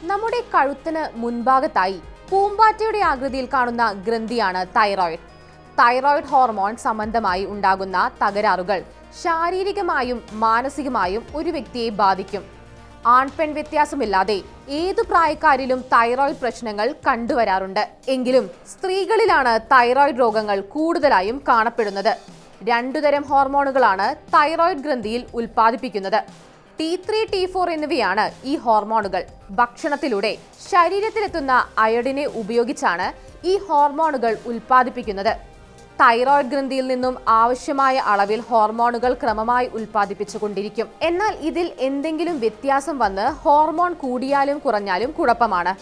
നമ്മുടെ കഴുത്തിന് മുൻഭാഗത്തായി പൂമ്പാറ്റയുടെ ആകൃതിയിൽ കാണുന്ന ഗ്രന്ഥിയാണ് തൈറോയിഡ്. തൈറോയിഡ് ഹോർമോൺ സംബന്ധമായി ഉണ്ടാകുന്ന തകരാറുകൾ ശാരീരികമായും മാനസികമായും ഒരു വ്യക്തിയെ ബാധിക്കും. ആൺപെൺ വ്യത്യാസമില്ലാതെ ഏതു പ്രായക്കാരിലും തൈറോയിഡ് പ്രശ്നങ്ങൾ കണ്ടുവരാറുണ്ട്. എങ്കിലും സ്ത്രീകളിലാണ് തൈറോയിഡ് രോഗങ്ങൾ കൂടുതലായും കാണപ്പെടുന്നത്. രണ്ടുതരം ഹോർമോണുകളാണ് തൈറോയിഡ് ഗ്രന്ഥിയിൽ ഉൽപ്പാദിപ്പിക്കുന്നത്. T3, T4 എന്നിവയാണ് ഈ ഹോർമോണുകൾ. ഭക്ഷണത്തിലൂടെ ശരീരത്തിലെത്തുന്ന അയോഡിനെ ഉപയോഗിച്ചാണ് ഈ ഹോർമോണുകൾ ഉൽപ്പാദിപ്പിക്കുന്നത്. തൈറോയിഡ് ഗ്രന്ഥിയിൽ നിന്നും ആവശ്യമായ അളവിൽ ഹോർമോണുകൾ ക്രമമായി ഉൽപ്പാദിപ്പിച്ചുകൊണ്ടിരിക്കും. എന്നാൽ ഇതിൽ എന്തെങ്കിലും വ്യത്യാസം വന്ന് ഹോർമോൺ കൂടിയാലും കുറഞ്ഞാലും കുഴപ്പമാണ്.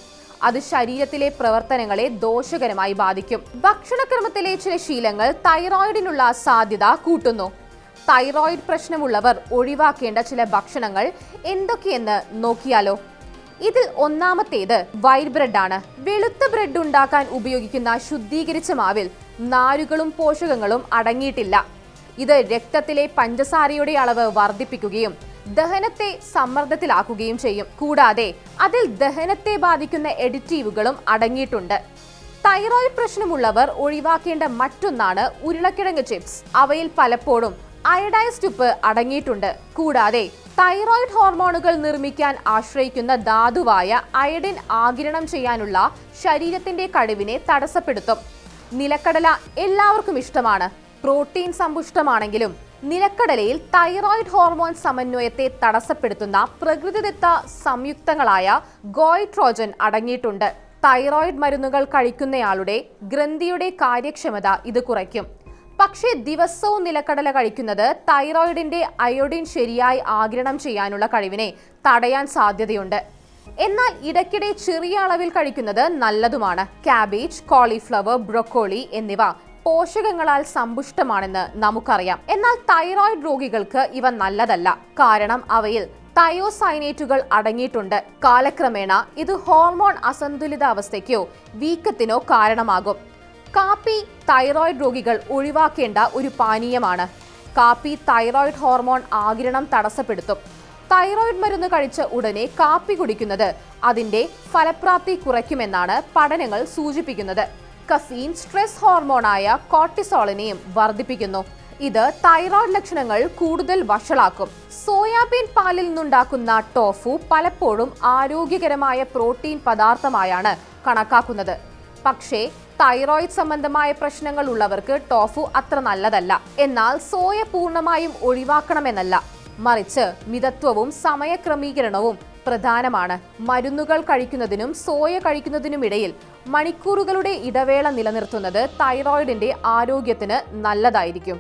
അത് ശരീരത്തിലെ പ്രവർത്തനങ്ങളെ ദോഷകരമായി ബാധിക്കും. ഭക്ഷണക്രമത്തിലെ ചില ശീലങ്ങൾ തൈറോയിഡിനുള്ള സാധ്യത കൂട്ടുന്നു. തൈറോയിഡ് പ്രശ്നമുള്ളവർ ഒഴിവാക്കേണ്ട ചില ഭക്ഷണങ്ങൾ എന്തൊക്കെയെന്ന് നോക്കിയാലോ. ഇതിൽ ഒന്നാമത്തേത് വൈറ്റ് ബ്രെഡ് ആണ്. വെളുത്ത ബ്രെഡ് ഉണ്ടാക്കാൻ ഉപയോഗിക്കുന്ന ശുദ്ധീകരിച്ച മാവിൽ നാരുകളും പോഷകങ്ങളും അടങ്ങിയിട്ടില്ല. ഇത് രക്തത്തിലെ പഞ്ചസാരയുടെ അളവ് വർദ്ധിപ്പിക്കുകയും ദഹനത്തെ സമ്മർദ്ദത്തിലാക്കുകയും ചെയ്യും. കൂടാതെ അതിൽ ദഹനത്തെ ബാധിക്കുന്ന എഡിറ്റീവുകളും അടങ്ങിയിട്ടുണ്ട്. തൈറോയിഡ് പ്രശ്നമുള്ളവർ ഒഴിവാക്കേണ്ട മറ്റൊന്നാണ് ഉരുളക്കിഴങ്ങ് ചിപ്സ്. അവയിൽ പലപ്പോഴും അയഡൈസ്ഡ് ഉപ്പ് അടങ്ങിയിട്ടുണ്ട്. കൂടാതെ തൈറോയിഡ് ഹോർമോണുകൾ നിർമ്മിക്കാൻ ആശ്രയിക്കുന്ന ധാതുവായ അയഡിൻ ആഗിരണം ചെയ്യാനുള്ള ശരീരത്തിന്റെ കഴിവിനെ തടസ്സപ്പെടുത്തും. നിലക്കടല എല്ലാവർക്കും ഇഷ്ടമാണ്. പ്രോട്ടീൻ സമ്പുഷ്ടമാണെങ്കിലും നിലക്കടലയിൽ തൈറോയിഡ് ഹോർമോൺ സമന്വയത്തെ തടസ്സപ്പെടുത്തുന്ന പ്രകൃതിദത്ത സംയുക്തങ്ങളായ ഗോയിട്രോജൻ അടങ്ങിയിട്ടുണ്ട്. തൈറോയിഡ് മരുന്നുകൾ കഴിക്കുന്നയാളുടെ ഗ്രന്ഥിയുടെ കാര്യക്ഷമത ഇത് കുറയ്ക്കും. പക്ഷേ ദിവസവും നിലക്കടല കഴിക്കുന്നത് തൈറോയിഡിന്റെ അയോഡിൻ ശരിയായി ആഗിരണം ചെയ്യാനുള്ള കഴിവിനെ തടയാൻ സാധ്യതയുണ്ട്. എന്നാൽ ഇടയ്ക്കിടെ ചെറിയ അളവിൽ കഴിക്കുന്നത് നല്ലതുമാണ്. കാബേജ്, കോളിഫ്ലവർ, ബ്രൊക്കോളി എന്നിവ പോഷകങ്ങളാൽ സമ്പുഷ്ടമാണെന്ന് നമുക്കറിയാം. എന്നാൽ തൈറോയിഡ് രോഗികൾക്ക് ഇവ നല്ലതല്ല. കാരണം അവയിൽ തയോസൈനേറ്റുകൾ അടങ്ങിയിട്ടുണ്ട്. കാലക്രമേണ ഇത് ഹോർമോൺ അസന്തുലിതാവസ്ഥയ്ക്കോ വീക്കത്തിനോ കാരണമാകും. കാപ്പി തൈറോയിഡ് രോഗികൾ ഒഴിവാക്കേണ്ട ഒരു പാനീയമാണ്. കാപ്പി തൈറോയിഡ് ഹോർമോൺ ആഗിരണം തടസ്സപ്പെടുത്തും. തൈറോയിഡ് മരുന്ന് കഴിച്ച ഉടനെ കാപ്പി കുടിക്കുന്നത് അതിന്റെ ഫലപ്രാപ്തി കുറയ്ക്കുമെന്നാണ് പഠനങ്ങൾ സൂചിപ്പിക്കുന്നത്. കഫീൻ സ്ട്രെസ് ഹോർമോണായ കോർട്ടിസോളിനെയും വർദ്ധിപ്പിക്കുന്നു. ഇത് തൈറോയിഡ് ലക്ഷണങ്ങൾ കൂടുതൽ വഷളാക്കും. സോയാബീൻ പാലിൽ നിന്നുണ്ടാക്കുന്ന ടോഫു പലപ്പോഴും ആരോഗ്യകരമായ പ്രോട്ടീൻ പദാർത്ഥമായാണ് കണക്കാക്കുന്നത്. പക്ഷേ തൈറോയിഡ് സംബന്ധമായ പ്രശ്നങ്ങൾ ഉള്ളവർക്ക് ടോഫു അത്ര നല്ലതല്ല. എന്നാൽ സോയ പൂർണ്ണമായും ഒഴിവാക്കണമെന്നല്ല, മറിച്ച് മിതത്വവും സമയക്രമീകരണവും പ്രധാനമാണ്. മരുന്നുകൾ കഴിക്കുന്നതിനും സോയ കഴിക്കുന്നതിനുമിടയിൽ മണിക്കൂറുകളുടെ ഇടവേള നിലനിർത്തുന്നത് തൈറോയിഡിന്റെ ആരോഗ്യത്തിന് നല്ലതായിരിക്കും.